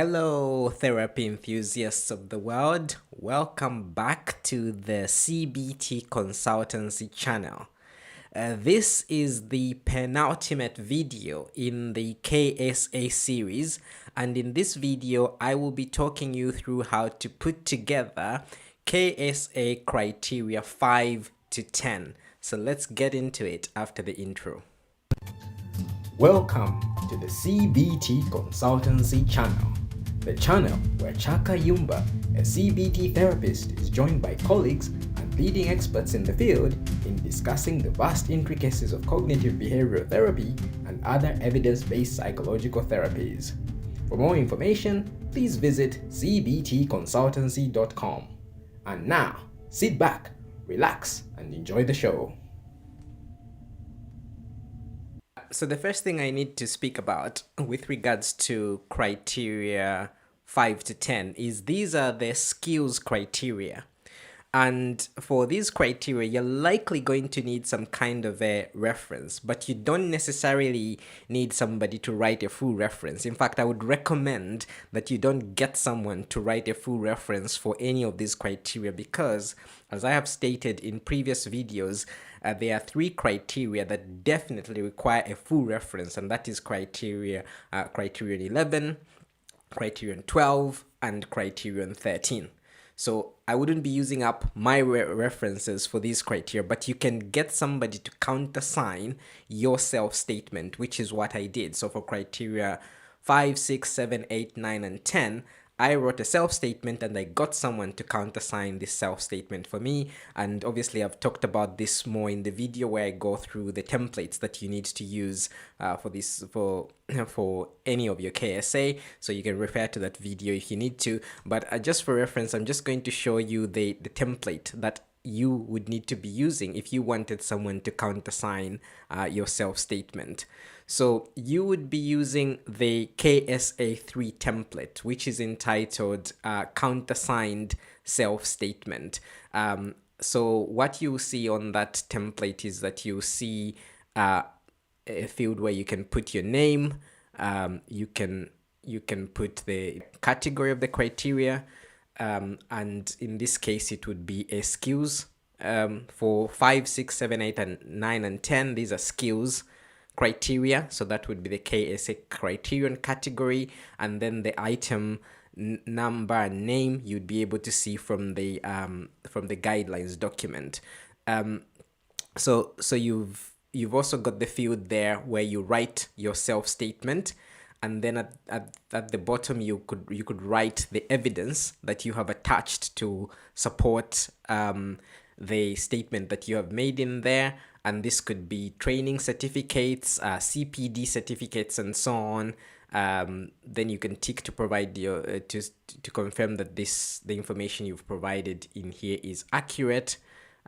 Hello, therapy enthusiasts of the world. Welcome back to the CBT Consultancy channel. This is the penultimate video in the KSA series, and in this video I will be talking you through how to put together KSA criteria 5 to 10. So let's get into it after the intro. Welcome to the CBT Consultancy channel, the channel where Chaka Yumba, a CBT therapist, is joined by colleagues and leading experts in the field in discussing the vast intricacies of cognitive behavioral therapy and other evidence-based psychological therapies. For more information, please visit cbtconsultancy.com. And now, sit back, relax, and enjoy the show. So the first thing I need to speak about with regards to criteria 5 to 10 is these are the skills criteria. And for these criteria, you're likely going to need some kind of a reference, but you don't necessarily need somebody to write a full reference. In fact, I would recommend that you don't get someone to write a full reference for any of these criteria because, as I have stated in previous videos, there are 3 criteria that definitely require a full reference, and that is Criterion 11, Criterion 12, and Criterion 13. So I wouldn't be using up my references for these criteria, but you can get somebody to countersign your self-statement, which is what I did. So for criteria 5, 6, 7, 8, 9, and 10, I wrote a self-statement and I got someone to countersign this self-statement for me. And obviously I've talked about this more in the video where I go through the templates that you need to use for any of your KSA. So you can refer to that video if you need to. But just for reference, I'm just going to show you the template that you would need to be using if you wanted someone to countersign your self-statement. So you would be using the KSA 3 template, which is entitled countersigned self-statement. So what you see on that template is that you see a field where you can put your name, you can put the category of the criteria, and in this case it would be a skills. For 5, 6, 7, 8, and 9, and 10, these are skills criteria, so that would be the KSA criterion category, and then the item number and name you'd be able to see from the guidelines document. So you've also got the field there where you write your self-statement, and then at the bottom you could write the evidence that you have attached to support the statement that you have made in there. And this could be training certificates, CPD certificates, and so on. Then you can tick to provide your to confirm that the information you've provided in here is accurate.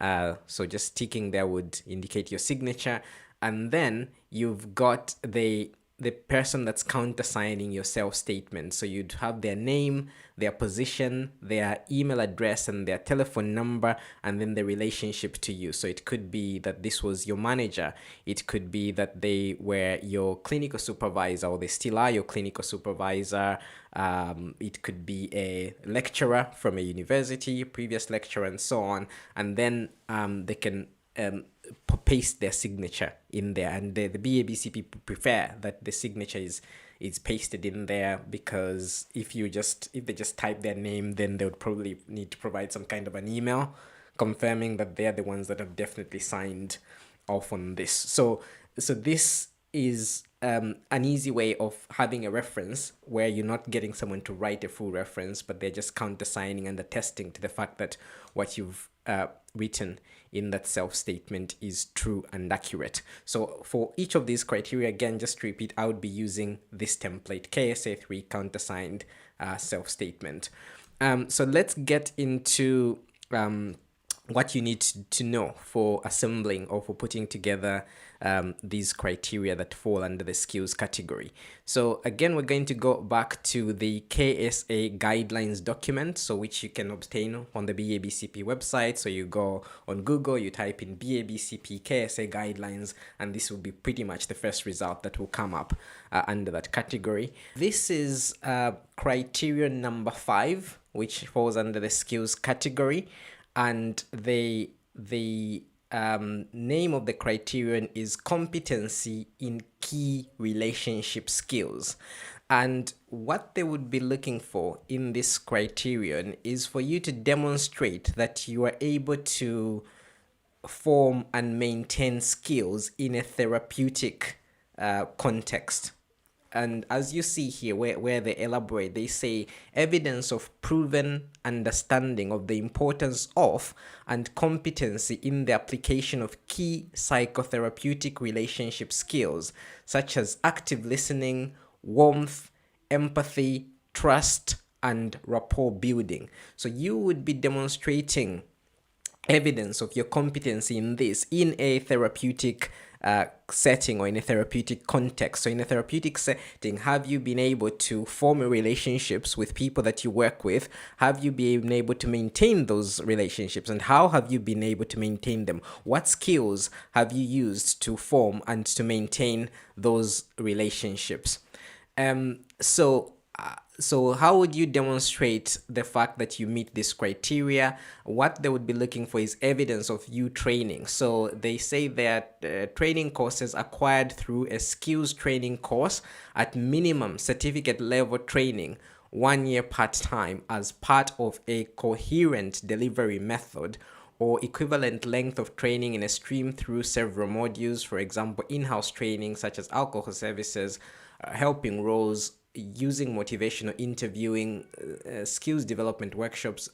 So just ticking there would indicate your signature, and then you've got the person that's countersigning your self-statement. So you'd have their name, their position, their email address, and their telephone number, and then the relationship to you. So it could be that this was your manager. It could be that they were your clinical supervisor, or they still are your clinical supervisor. It could be a lecturer from a university, previous lecturer, and so on. And then they can paste their signature in there, and the BABCP prefer that the signature is pasted in there, because if they just type their name, then they would probably need to provide some kind of an email confirming that they're the ones that have definitely signed off on this. So this is an easy way of having a reference where you're not getting someone to write a full reference, but they're just countersigning and attesting to the fact that what you've written in that self-statement is true and accurate. So for each of these criteria, again, just to repeat, I would be using this template, KSA 3 countersigned self-statement. So let's get into what you need to know for assembling or for putting together these criteria that fall under the skills category. So again, we're going to go back to the KSA guidelines document, so which you can obtain on the BABCP website. So you go on Google, you type in BABCP KSA guidelines, and this will be pretty much the first result that will come up under that category. This is criterion number 5, which falls under the skills category, and the name of the criterion is competency in key relationship skills. And what they would be looking for in this criterion is for you to demonstrate that you are able to form and maintain skills in a therapeutic context. And as you see here, where they elaborate, they say evidence of proven understanding of the importance of and competency in the application of key psychotherapeutic relationship skills, such as active listening, warmth, empathy, trust, and rapport building. So you would be demonstrating evidence of your competency in this in a therapeutic setting or in a therapeutic context. So in a therapeutic setting, have you been able to form relationships with people that you work with? Have you been able to maintain those relationships, and how have you been able to maintain them? What skills have you used to form and to maintain those relationships? So how would you demonstrate the fact that you meet this criteria? What they would be looking for is evidence of you training. So they say that training courses acquired through a skills training course at minimum certificate level training, 1 year part-time, as part of a coherent delivery method, or equivalent length of training in a stream through several modules, for example, in-house training such as alcohol services, helping roles, using motivational interviewing, skills development workshops,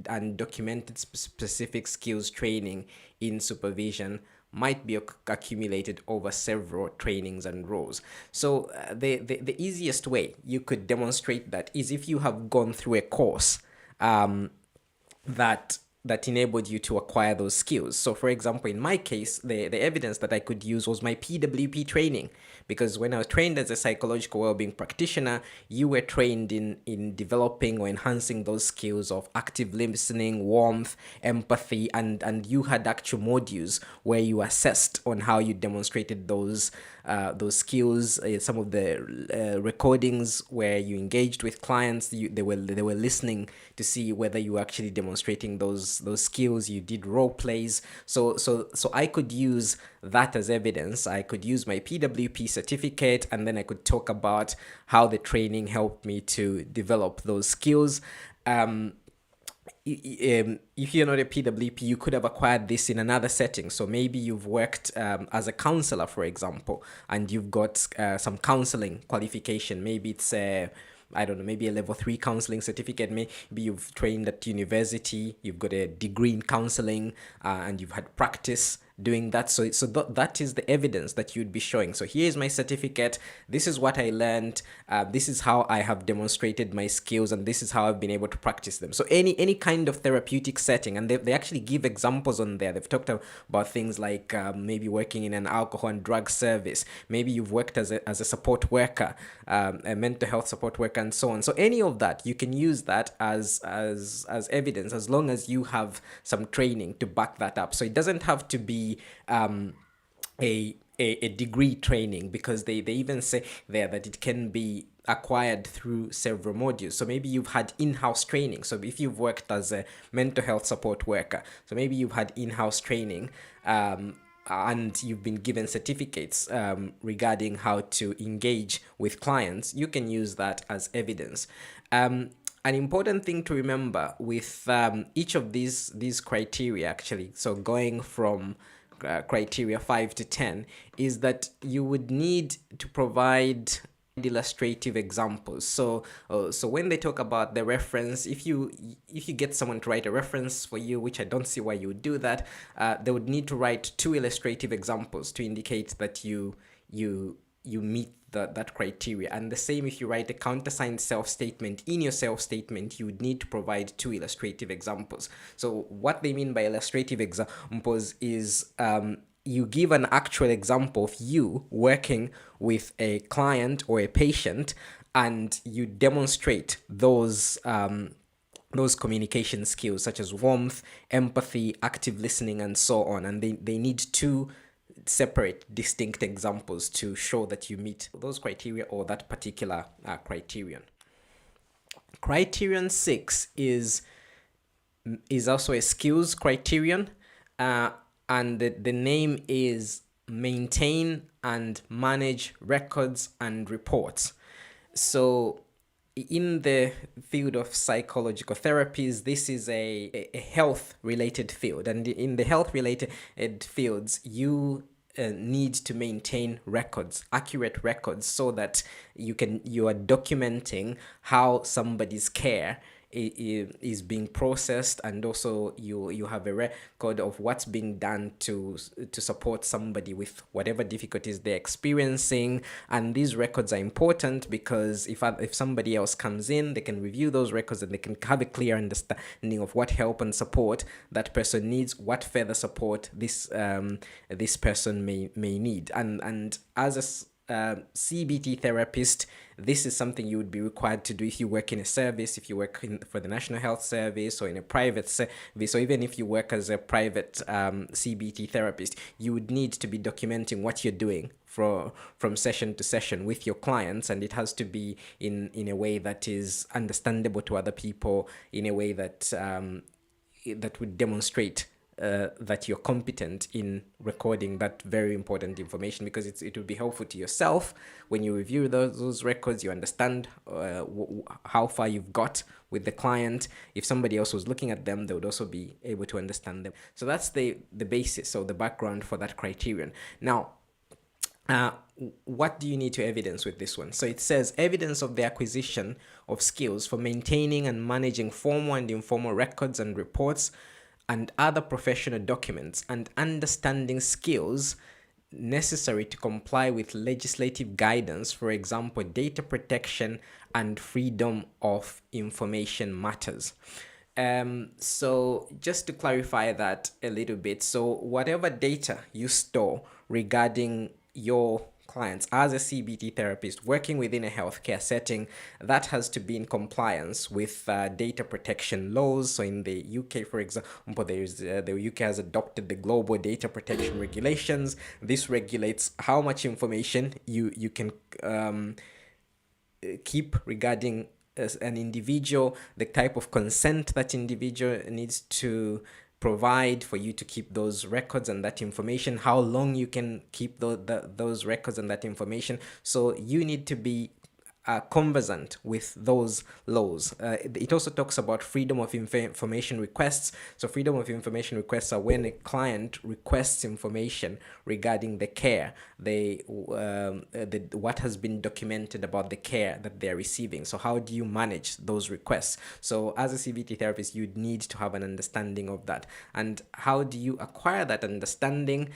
and documented specific skills training in supervision might be accumulated over several trainings and roles. So the easiest way you could demonstrate that is if you have gone through a course that enabled you to acquire those skills. So for example, in my case, the evidence that I could use was my PWP training, because when I was trained as a psychological wellbeing practitioner, you were trained in developing or enhancing those skills of active listening, warmth, empathy, and you had actual modules where you assessed on how you demonstrated those skills. Some of the recordings where you engaged with clients, they were listening to see whether you were actually demonstrating those skills. You did role plays, so I could use that as evidence. I could use my PWP certificate, and then I could talk about how the training helped me to develop those skills. If you're not a PWP, you could have acquired this in another setting. So maybe you've worked as a counselor, for example, and you've got some counseling qualification. Maybe it's I don't know, maybe a level 3 counseling certificate. Maybe you've trained at university, you've got a degree in counseling, and you've had practice doing that. So that is the evidence that you'd be showing. So here's my certificate. This is what I learned. This is how I have demonstrated my skills, and this is how I've been able to practice them. So any kind of therapeutic setting, and they actually give examples on there. They've talked about things like maybe working in an alcohol and drug service. Maybe you've worked as a support worker, a mental health support worker, and so on. So any of that, you can use that as evidence, as long as you have some training to back that up. So it doesn't have to be a degree training, because they even say there that it can be acquired through several modules. So maybe you've had in-house training. So if you've worked as a mental health support worker, so maybe you've had in-house training, and you've been given certificates regarding how to engage with clients, you can use that as evidence. An important thing to remember with each of these criteria, actually, so going from criteria 5 to 10, is that you would need to provide illustrative examples. So when they talk about the reference, if you get someone to write a reference for you, which I don't see why you would do that, they would need to write 2 illustrative examples to indicate that you meet that criteria. And the same if you write a countersigned self-statement. In your self-statement, you would need to provide 2 illustrative examples. So what they mean by illustrative examples is you give an actual example of you working with a client or a patient, and you demonstrate those communication skills such as warmth, empathy, active listening, and so on. And they need 2 separate, distinct examples to show that you meet those criteria or that particular criterion. Criterion 6 is also a skills criterion, and the name is maintain and manage records and reports. So in the field of psychological therapies, this is a health-related field. And in the health-related fields, you need to maintain records, accurate records, so that you are documenting how somebody's care is being processed, and also you have a record of what's being done to support somebody with whatever difficulties they're experiencing. And these records are important because if somebody else comes in, they can review those records and they can have a clear understanding of what help and support that person needs, what further support this person may need. And as a CBT therapist, this is something you would be required to do if you work in a service, if you work for the National Health Service or in a private service, or even if you work as a private CBT therapist. You would need to be documenting what you're doing from session to session with your clients, and it has to be in a way that is understandable to other people, in a way that would demonstrate that you're competent in recording that very important information, because it will be helpful to yourself when you review those records. You understand how far you've got with the client. If somebody else was looking at them, they would also be able to understand them. So that's the basis, or the background for that criterion. Now, what do you need to evidence with this one? So it says evidence of the acquisition of skills for maintaining and managing formal and informal records and reports and other professional documents, and understanding skills necessary to comply with legislative guidance, for example, data protection and freedom of information matters. So just to clarify that a little bit, so whatever data you store regarding your clients as a CBT therapist working within a healthcare setting, that has to be in compliance with data protection laws. So in the UK, for example, the UK has adopted the Global Data Protection Regulations. This regulates how much information you can keep regarding an individual, the type of consent that individual needs to provide for you to keep those records and that information, how long you can keep those records and that information. So you need to be conversant with those laws. It also talks about freedom of information requests. So freedom of information requests are when a client requests information regarding the care, what has been documented about the care that they're receiving. So how do you manage those requests? So as a CBT therapist, you'd need to have an understanding of that. And how do you acquire that understanding?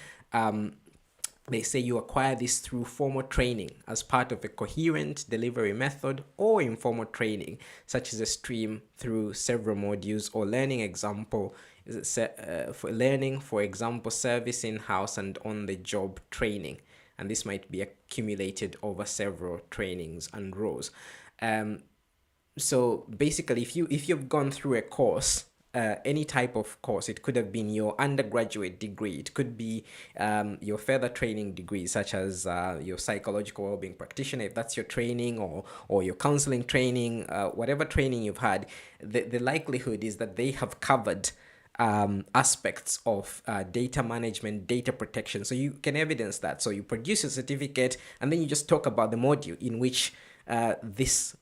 They say you acquire this through formal training as part of a coherent delivery method, or informal training, such as a stream through several modules, or learning for example, service in-house and on-the-job training. And this might be accumulated over several trainings and roles. So basically, if you've gone through a course, any type of course, it could have been your undergraduate degree, it could be your further training degree, such as your psychological wellbeing practitioner, if that's your training, or your counseling training, whatever training you've had, the likelihood is that they have covered aspects of data management, data protection. So you can evidence that. So you produce a certificate, and then you just talk about the module in which this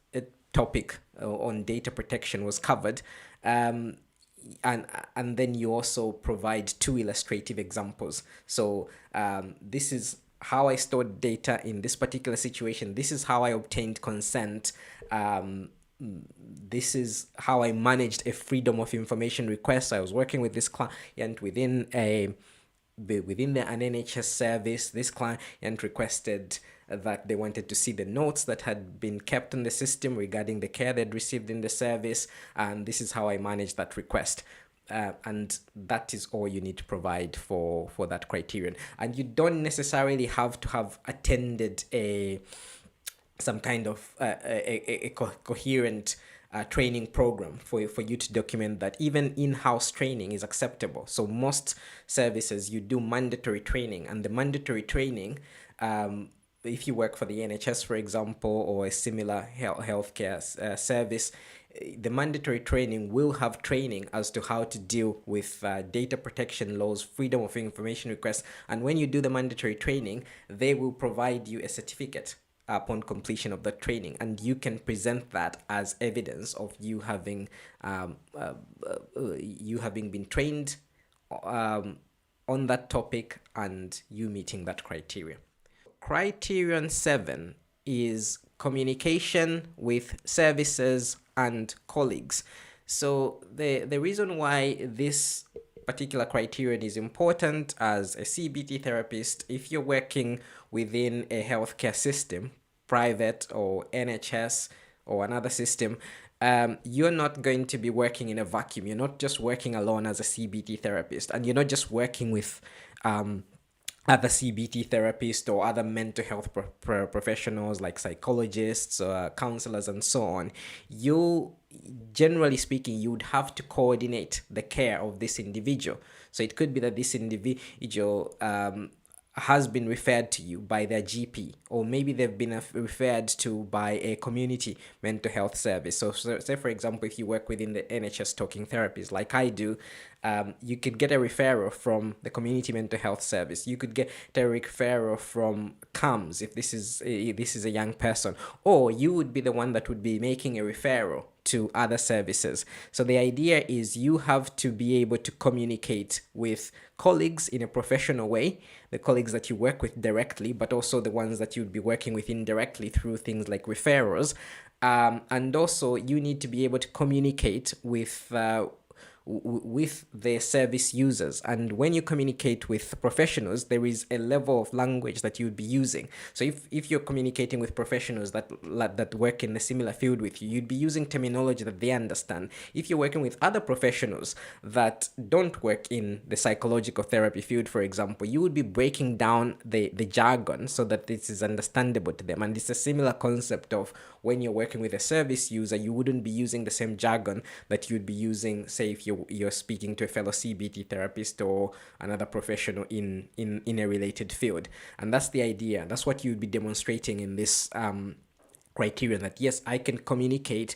topic on data protection was covered. And then you also provide 2 illustrative examples. So this is how I stored data in this particular situation. This is how I obtained consent. This is how I managed a freedom of information request. I was working with this client within an NHS service. This client requested that they wanted to see the notes that had been kept in the system regarding the care they'd received in the service, and this is how I manage that request. And that is all you need to provide for that criterion. And you don't necessarily have to have attended some kind of coherent training program for you to document that. Even in-house training is acceptable. So most services, you do mandatory training, and the mandatory training, if you work for the NHS, for example, or a similar healthcare service, the mandatory training will have training as to how to deal with data protection laws, freedom of information requests. And when you do the mandatory training, they will provide you a certificate upon completion of the training, and you can present that as evidence of you having been trained on that topic and you meeting that criteria. Criterion 7 is communication with services and colleagues. So the reason why this particular criterion is important as a CBT therapist, if you're working within a healthcare system, private or NHS or another system, you're not going to be working in a vacuum. You're not just working alone as a CBT therapist, and you're not just working with other CBT therapists or other mental health professionals like psychologists, counselors, and so on. You, generally speaking, you would have to coordinate the care of this individual. So it could be that this individual has been referred to you by their GP, or maybe they've been referred to by a community mental health service. So say, for example, if you work within the NHS talking therapies like I do, you could get a referral from the community mental health service. You could get a referral from CAMS if this is a young person, or you would be the one that would be making a referral to other services. So the idea is you have to be able to communicate with colleagues in a professional way, the colleagues that you work with directly, but also the ones that you'd be working with indirectly through things like referrals. And also you need to be able to communicate with the service users. And when you communicate with professionals, there is a level of language that you'd be using. So if you're communicating with professionals that work in a similar field with you, you'd be using terminology that they understand. If you're working with other professionals that don't work in the psychological therapy field, for example, you would be breaking down the jargon so that this is understandable to them. And it's a similar concept of when you're working with a service user, you wouldn't be using the same jargon that you'd be using, say, if you're speaking to a fellow CBT therapist or another professional in a related field. And that's the idea. That's what you'd be demonstrating in this criterion, that yes, I can communicate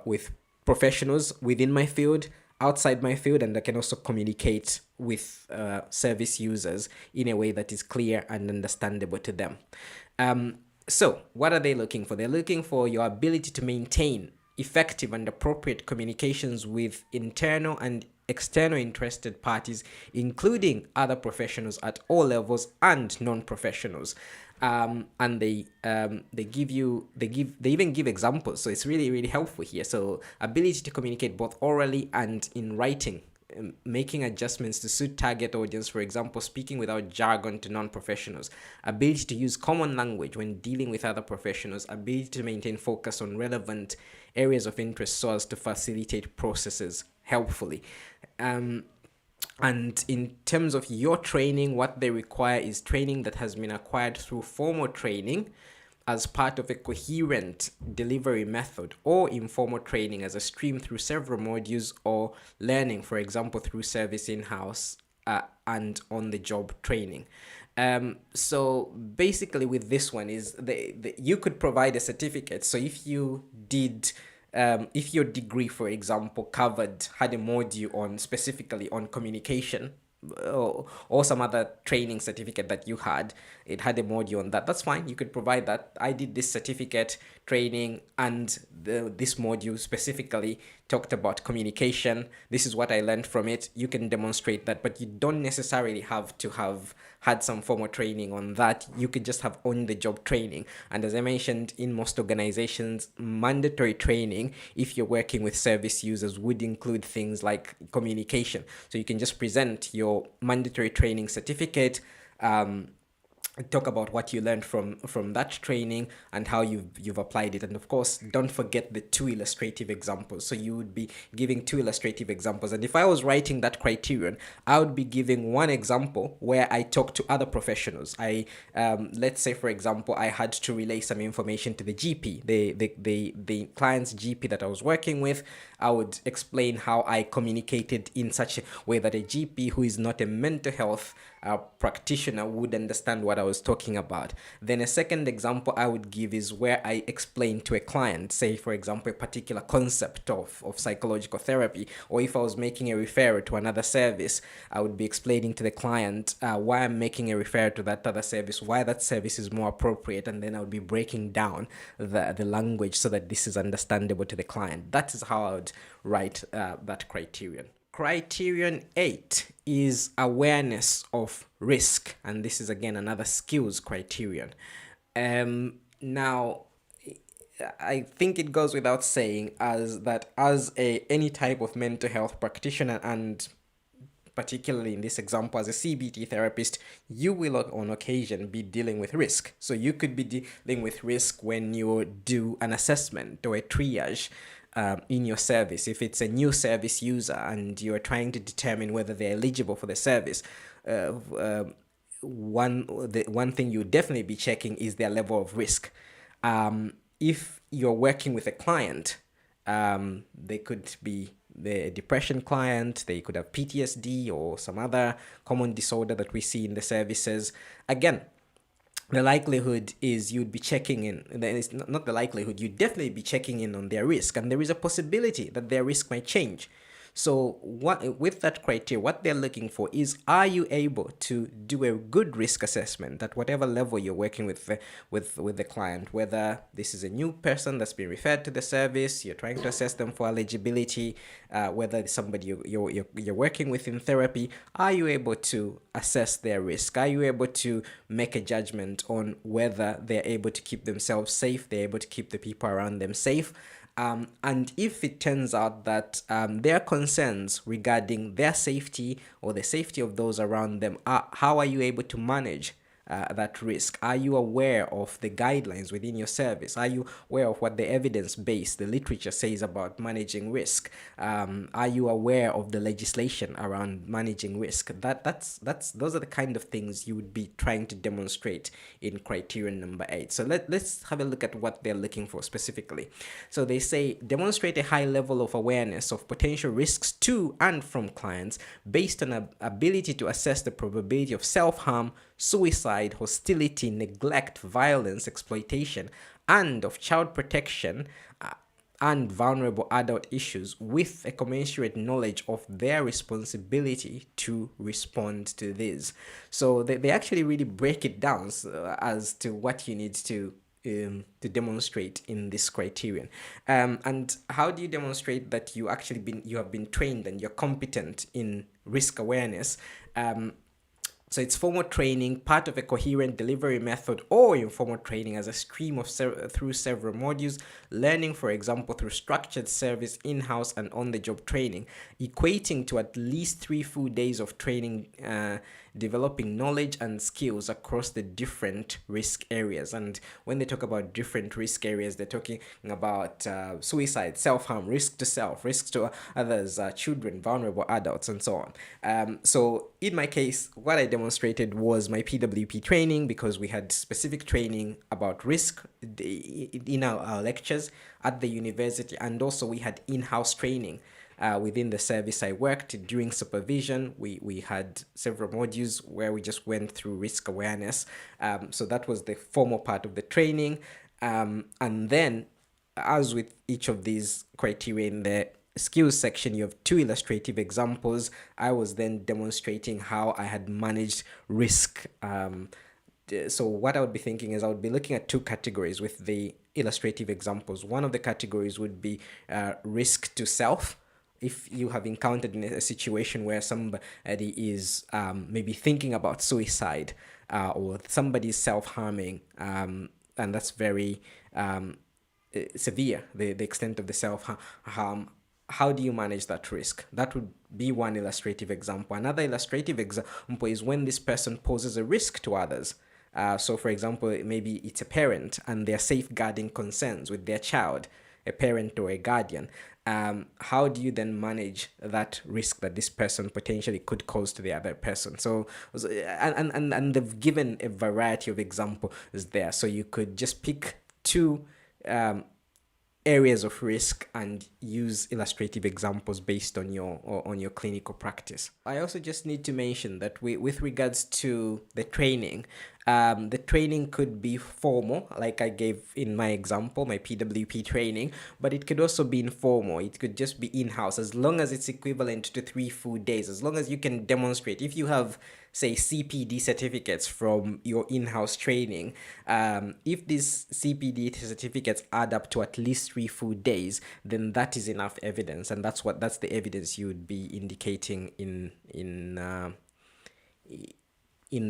with professionals within my field, outside my field, and I can also communicate with service users in a way that is clear and understandable to them. So what are they looking for? They're looking for your ability to maintain effective and appropriate communications with internal and external interested parties, including other professionals at all levels and non-professionals. And they even give examples. So it's really, really helpful here. So ability to communicate both orally and in writing, making adjustments to suit target audience, for example, speaking without jargon to non-professionals, ability to use common language when dealing with other professionals, ability to maintain focus on relevant areas of interest so as to facilitate processes helpfully. And in terms of your training, what they require is training that has been acquired through formal training as part of a coherent delivery method, or informal training as a stream through several modules, or learning, for example, through service in-house and on-the-job training. So basically with this one is you could provide a certificate. So if you did if your degree, for example, had a module specifically on communication, or some other training certificate that you had, it had a module on that, that's fine. You could provide that. I did this certificate training, and this module specifically talked about communication. This is what I learned from it. You can demonstrate that, but you don't necessarily have to have had some formal training on that. You could just have on-the-job training. And as I mentioned, in most organizations, mandatory training, if you're working with service users, would include things like communication. So you can just present your mandatory training certificate, talk about what you learned from that training and how you've applied it. And of course, don't forget the two illustrative examples. So you would be giving two illustrative examples, and if I was writing that criterion, I would be giving one example where I talk to other professionals. I let's say, for example, I had to relay some information to the GP, the client's GP that I was working with. I would explain how I communicated in such a way that a GP who is not a mental health practitioner would understand what I was talking about. Then a second example I would give is where I explain to a client, say for example, a particular concept of psychological therapy, or if I was making a referral to another service, I would be explaining to the client why I'm making a referral to that other service, why that service is more appropriate, and then I would be breaking down the language so that this is understandable to the client. That is how I would write that criterion. Criterion 8 is awareness of risk, and this is again another skills criterion. Now, I think it goes without saying as any type of mental health practitioner, and particularly in this example as a CBT therapist, you will on occasion be dealing with risk. So you could be dealing with risk when you do an assessment or a triage in your service. If it's a new service user and you're trying to determine whether they're eligible for the service, one thing you definitely be checking is their level of risk. If you're working with a client, they could be the depression client, they could have PTSD or some other common disorder that we see in the services. Again, the likelihood is you'd be checking in. It's not the likelihood, you'd definitely be checking in on their risk, and there is a possibility that their risk might change. So with that criteria, what they're looking for is, are you able to do a good risk assessment at whatever level you're working with the client, whether this is a new person that's been referred to the service, you're trying to assess them for eligibility, whether it's somebody you're working with in therapy, are you able to assess their risk? Are you able to make a judgment on whether they're able to keep themselves safe, they're able to keep the people around them safe? And if it turns out that their concerns regarding their safety or the safety of those around them, how are you able to manage that risk? Are you aware of the guidelines within your service? Are you aware of what the evidence-based, the literature says about managing risk? Are you aware of the legislation around managing risk? Those are the kind of things you would be trying to demonstrate in criterion number 8. So let's have a look at what they're looking for specifically. So they say demonstrate a high level of awareness of potential risks to and from clients based on an ability to assess the probability of self-harm, suicide, hostility, neglect, violence, exploitation, and of child protection and vulnerable adult issues with a commensurate knowledge of their responsibility to respond to this. So they actually really break it down as to what you need to demonstrate in this criterion. And how do you demonstrate that you have been trained and you're competent in risk awareness? So it's formal training, part of a coherent delivery method, or informal training as a stream of through several modules, learning, for example, through structured service, in-house and on-the-job training, equating to at least 3 full days of training, developing knowledge and skills across the different risk areas. And when they talk about different risk areas, they're talking about suicide, self-harm, risk to self, risk to others, children, vulnerable adults, and so on. So in my case, what I demonstrated was my PWP training, because we had specific training about risk in our lectures at the university, and also we had in-house training within the service I worked. During supervision, we had several modules where we just went through risk awareness. So that was the formal part of the training. And then, as with each of these criteria in the skills section, you have 2 illustrative examples. I was then demonstrating how I had managed risk. So what I would be thinking is I would be looking at 2 categories with the illustrative examples. One of the categories would be risk to self. If you have encountered in a situation where somebody is maybe thinking about suicide, or somebody is self-harming, and that's very severe, the extent of the self-harm, how do you manage that risk? That would be one illustrative example. Another illustrative example is when this person poses a risk to others. So, for example, maybe it's a parent and they're safeguarding concerns with their child, a parent or a guardian. How do you then manage that risk that this person potentially could cause to the other person? And they've given a variety of examples there. So you could just pick two um, areas of risk and use illustrative examples based on your clinical practice. I also just need to mention that with regards to the training could be formal, like I gave in my example, my PWP training, but it could also be informal. It could just be in-house, as long as it's equivalent to 3 full days, as long as you can demonstrate. If you have, say, CPD certificates from your in-house training, if these CPD certificates add up to at least 3 full days, then that is enough evidence, and that's the evidence you would be indicating in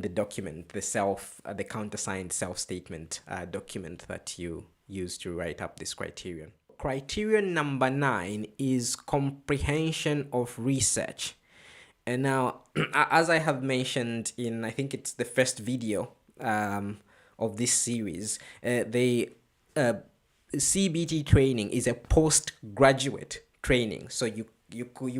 the document, the countersigned self-statement document that you use to write up this criterion. Criterion number 9 is comprehension of research. And now, as I have mentioned in, I think it's the first video of this series, the CBT training is a postgraduate training. So you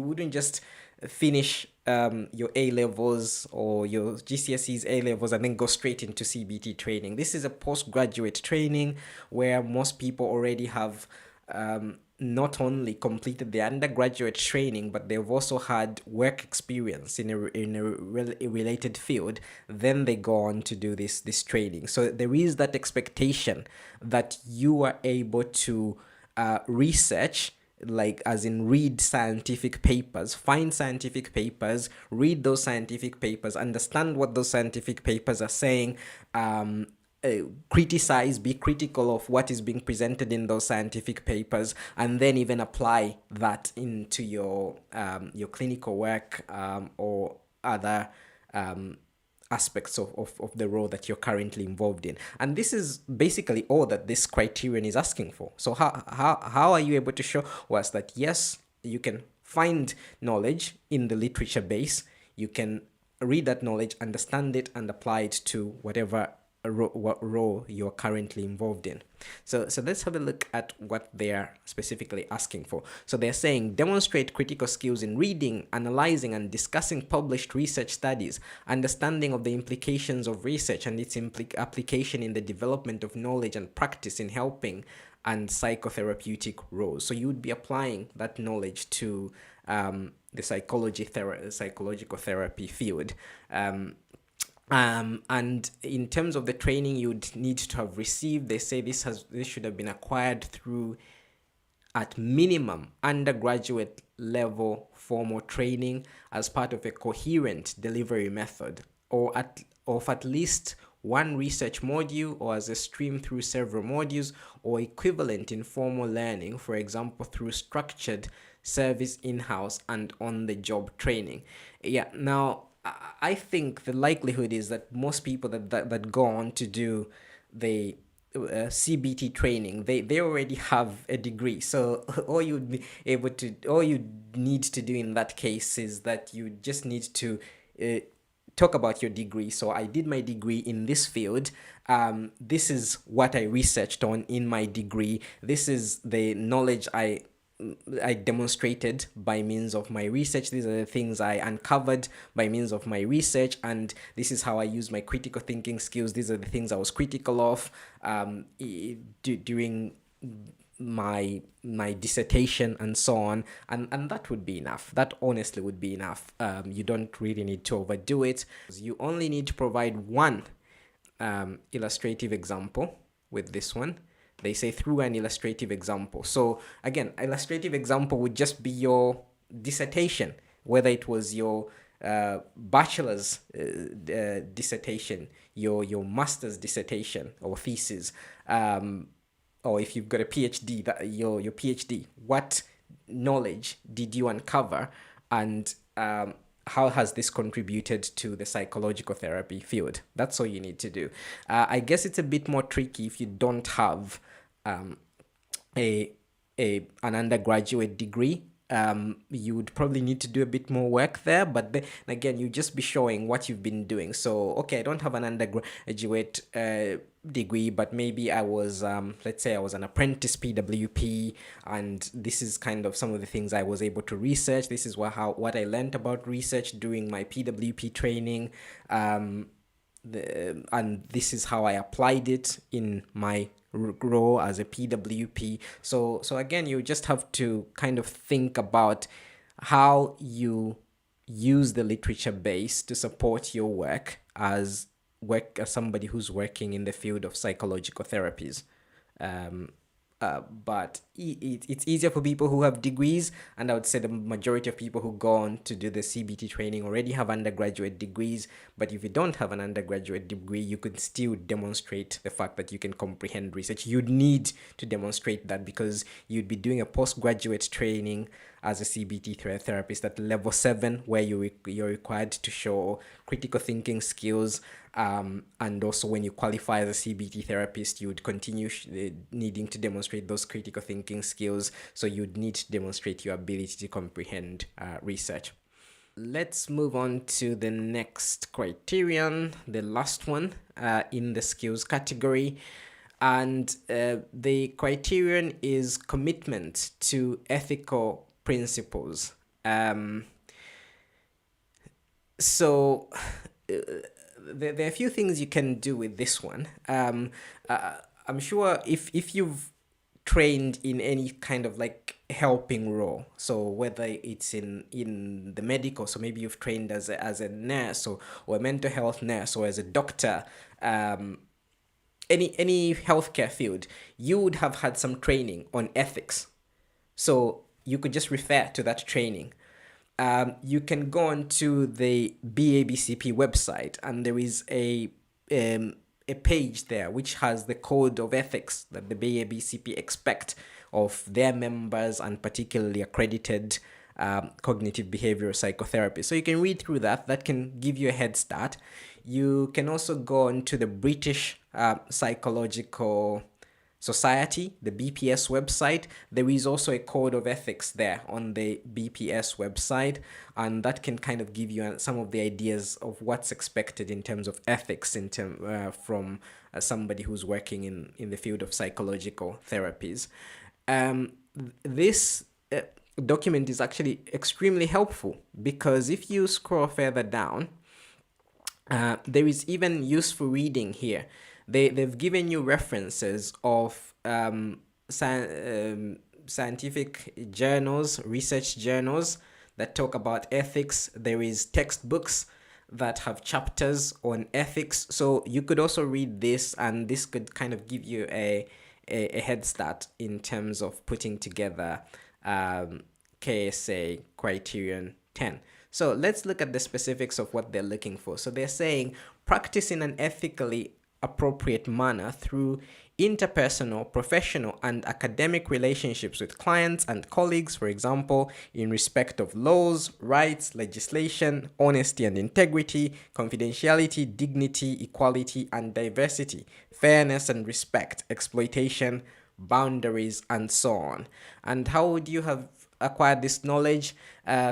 wouldn't just finish your A levels or your GCSEs A levels and then go straight into CBT training. This is a postgraduate training where most people already have not only completed the undergraduate training, but they've also had work experience in a related field. Then they go on to do this training. So there is that expectation that you are able to research, like as in read scientific papers, find scientific papers, read those scientific papers, understand what those scientific papers are saying, criticize, be critical of what is being presented in those scientific papers, and then even apply that into your clinical work or other aspects of the role that you're currently involved in. And this is basically all that this criterion is asking for. So how are you able to show us that, yes, you can find knowledge in the literature base, you can read that knowledge, understand it, and apply it to whatever what role you're currently involved in. So let's have a look at what they're specifically asking for. So they're saying demonstrate critical skills in reading, analyzing, and discussing published research studies, understanding of the implications of research and its application in the development of knowledge and practice in helping and psychotherapeutic roles. So you would be applying that knowledge to the psychological therapy field. And in terms of the training you'd need to have received, they say this should have been acquired through, at minimum, undergraduate level formal training as part of a coherent delivery method, or of at least one research module, or as a stream through several modules, or equivalent in formal learning, for example, through structured service in-house and on-the-job training. Yeah, now, I think the likelihood is that most people that go on to do the CBT training, they already have a degree. So all you need to do in that case is that you just need to talk about your degree. So I did my degree in this field. This is what I researched on in my degree. This is the knowledge I demonstrated by means of my research. These are the things I uncovered by means of my research, and this is how I use my critical thinking skills. These are the things I was critical of during my dissertation and so on, and that would be enough. That honestly would be enough. You don't really need to overdo it. You only need to provide one illustrative example with this one. They say through an illustrative example. So again, illustrative example would just be your dissertation, whether it was your bachelor's dissertation, your master's dissertation or thesis, or if you've got a PhD, your PhD. What knowledge did you uncover, and how has this contributed to the psychological therapy field? That's all you need to do. I guess it's a bit more tricky if you don't have an undergraduate degree you would probably need to do a bit more work there. But then again, you just be showing what you've been doing. So, okay, I don't have an undergraduate degree, but maybe I was, let's say I was an apprentice PWP, and this is kind of some of the things I was able to research. This is what I learned about research during my PWP training. And this is how I applied it in my role as a PWP. So again, you just have to kind of think about how you use the literature base to support your work as somebody who's working in the field of psychological therapies. Um, but it's easier for people who have degrees, and I would say the majority of people who go on to do the CBT training already have undergraduate degrees. But if you don't have an undergraduate degree, you could still demonstrate the fact that you can comprehend research. You'd need to demonstrate that because you'd be doing a postgraduate training as a CBT therapist at level 7, where you're required to show critical thinking skills. And also when you qualify as a CBT therapist, you would continue needing to demonstrate those critical thinking skills. So you'd need to demonstrate your ability to comprehend research. Let's move on to the next criterion, the last one in the skills category. And the criterion is commitment to ethical principles. So there are a few things you can do with this one. I'm sure if you've trained in any kind of like helping role, so whether it's in the medical, so maybe you've trained as a nurse or a mental health nurse, or as a doctor, any healthcare field, you would have had some training on ethics. So you could just refer to that training. You can go on to the BABCP website, and there is a page there which has the code of ethics that the BABCP expect of their members, and particularly accredited cognitive behavioral psychotherapy. So you can read through that. That can give you a head start. You can also go on to the British Psychological Society, the BPS website. There is also a code of ethics there on the BPS website, and that can kind of give you some of the ideas of what's expected in terms of ethics from somebody who's working in the field of psychological therapies. This document is actually extremely helpful, because if you scroll further down, there is even useful reading here. They've given you references of scientific journals, research journals that talk about ethics. There is textbooks that have chapters on ethics. So you could also read this, and this could kind of give you a head start in terms of putting together KSA Criterion 10. So let's look at the specifics of what they're looking for. So they're saying practice in an ethically appropriate manner through interpersonal, professional, and academic relationships with clients and colleagues, for example, in respect of laws, rights, legislation, honesty and integrity, confidentiality, dignity, equality and diversity, fairness and respect, exploitation, boundaries, and so on. And how would you have acquired this knowledge?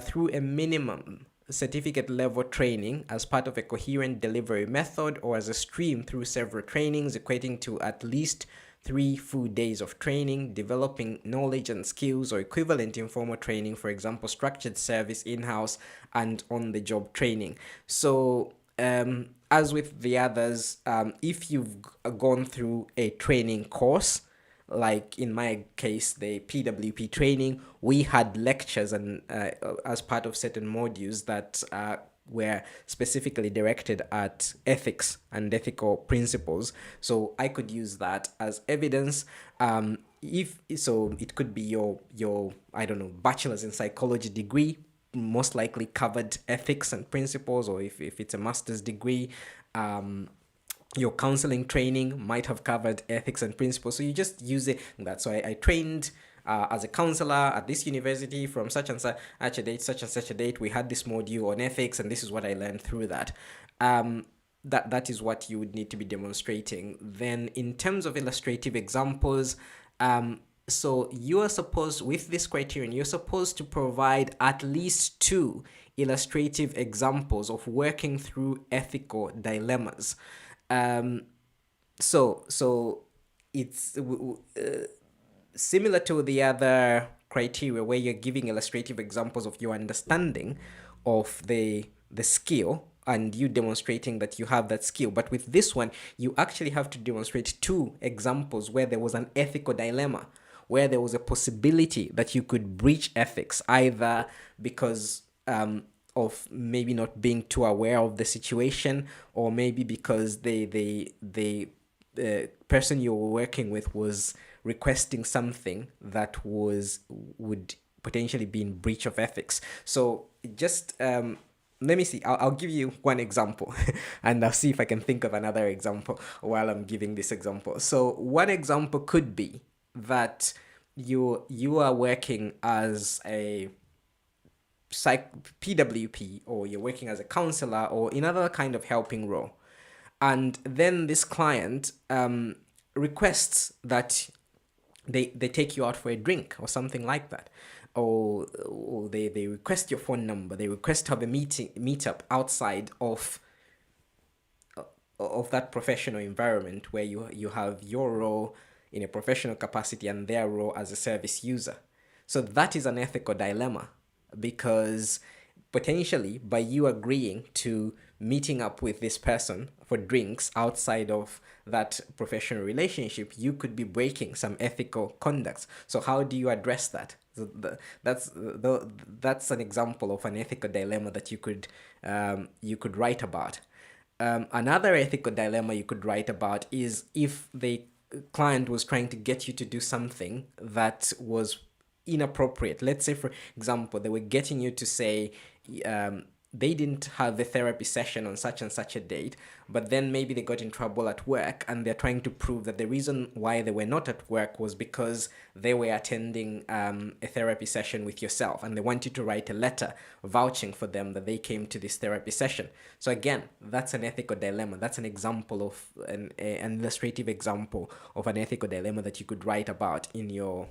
Through a minimum certificate level training as part of a coherent delivery method, or as a stream through several trainings equating to at least 3 full days of training, developing knowledge and skills, or equivalent informal training, for example, structured service, in-house, and on-the-job training. So as with the others, if you've gone through a training course, like in my case, the PWP training, we had lectures and as part of certain modules that were specifically directed at ethics and ethical principles. So I could use that as evidence. If so, it could be your I don't know, bachelor's in psychology degree most likely covered ethics and principles, or if it's a master's degree, your counseling training might have covered ethics and principles. So you just use it. So I trained as a counselor at this university from such and such a date, such and such a date. We had this module on ethics, and this is what I learned through that. That is what you would need to be demonstrating. Then in terms of illustrative examples, So you are supposed, with this criterion, you're supposed to provide at least two illustrative examples of working through ethical dilemmas. Um, so it's similar to the other criteria where you're giving illustrative examples of your understanding of the skill and you demonstrating that you have that skill. But with this one, you actually have to demonstrate two examples where there was an ethical dilemma, where there was a possibility that you could breach ethics, either because of maybe not being too aware of the situation, or maybe because the person you were working with was requesting something that would potentially be in breach of ethics. So just let me see. I'll give you one example and I'll see if I can think of another example while I'm giving this example. So one example could be that you are working as a PWP, or you're working as a counselor or in other kind of helping role, and then this client requests that they take you out for a drink or something like that, or they request your phone number, they request to have a meetup outside of that professional environment where you have your role in a professional capacity and their role as a service user. So that is an ethical dilemma, because potentially by you agreeing to meeting up with this person for drinks outside of that professional relationship, you could be breaking some ethical conducts. So how do you address that? That's an example of an ethical dilemma that you could write about. Another ethical dilemma you could write about is if the client was trying to get you to do something that was inappropriate. Let's say, for example, they were getting you to say they didn't have a therapy session on such and such a date, but then maybe they got in trouble at work and they're trying to prove that the reason why they were not at work was because they were attending a therapy session with yourself, and they want you to write a letter vouching for them that they came to this therapy session. So again, that's an ethical dilemma. That's an example of an illustrative example of an ethical dilemma that you could write about in your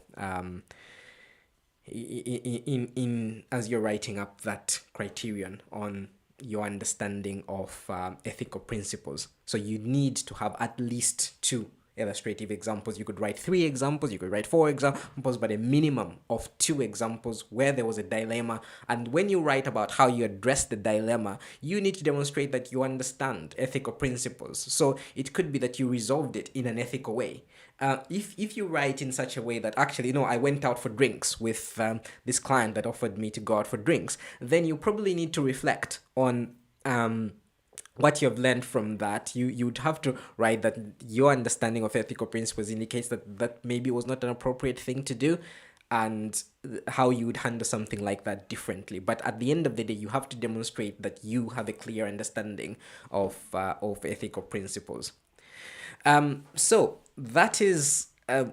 in as you're writing up that criterion on your understanding of ethical principles. So you need to have at least two illustrative examples. You could write 3 examples, you could write 4 examples, but a minimum of 2 examples where there was a dilemma. And when you write about how you address the dilemma, you need to demonstrate that you understand ethical principles. So it could be that you resolved it in an ethical way. If you write in such a way that actually, I went out for drinks with this client that offered me to go out for drinks, then you probably need to reflect on what you've learned from that. You'd have to write that your understanding of ethical principles indicates that maybe was not an appropriate thing to do, and how you would handle something like that differently. But at the end of the day, you have to demonstrate that you have a clear understanding of ethical principles. So that is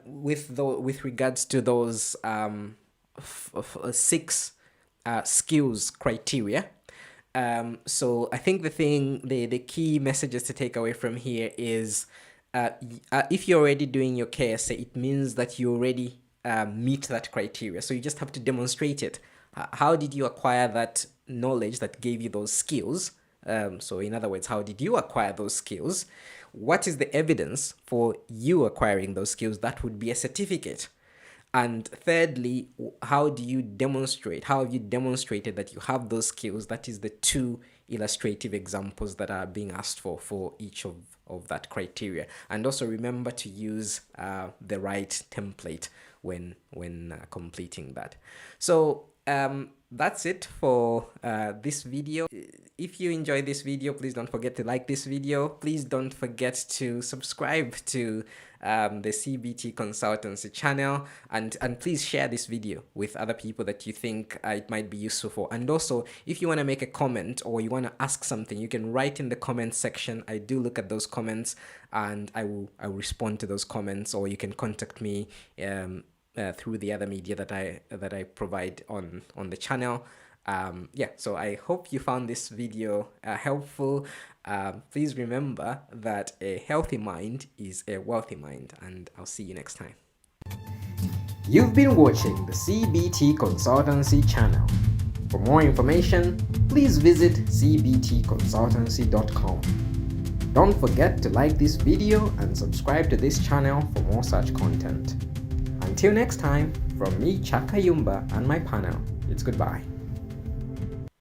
with regards to those 6 skills criteria. So I think the key messages to take away from here is if you're already doing your KSA, it means that you already meet that criteria. So you just have to demonstrate it. How did you acquire that knowledge that gave you those skills? So in other words, how did you acquire those skills? What is the evidence for you acquiring those skills? That would be a certificate. And thirdly, how do you demonstrate? How have you demonstrated that you have those skills? That is the 2 illustrative examples that are being asked for each of that criteria. And also remember to use the right template when completing that. So that's it for this video. If you enjoyed this video, please don't forget to like this video. Please don't forget to subscribe to the CBT Consultancy channel, and please share this video with other people that you think it might be useful for. And also, if you want to make a comment or you want to ask something, you can write in the comment section. I do look at those comments and I will respond to those comments, or you can contact me through the other media that I provide on the channel. So I hope you found this video helpful. Please remember that a healthy mind is a wealthy mind, and I'll see you next time. You've been watching the CBT Consultancy channel. For more information, please visit cbtconsultancy.com. Don't forget to like this video and subscribe to this channel for more such content. Until next time, from me, Chaka Yumba, and my panel, it's goodbye.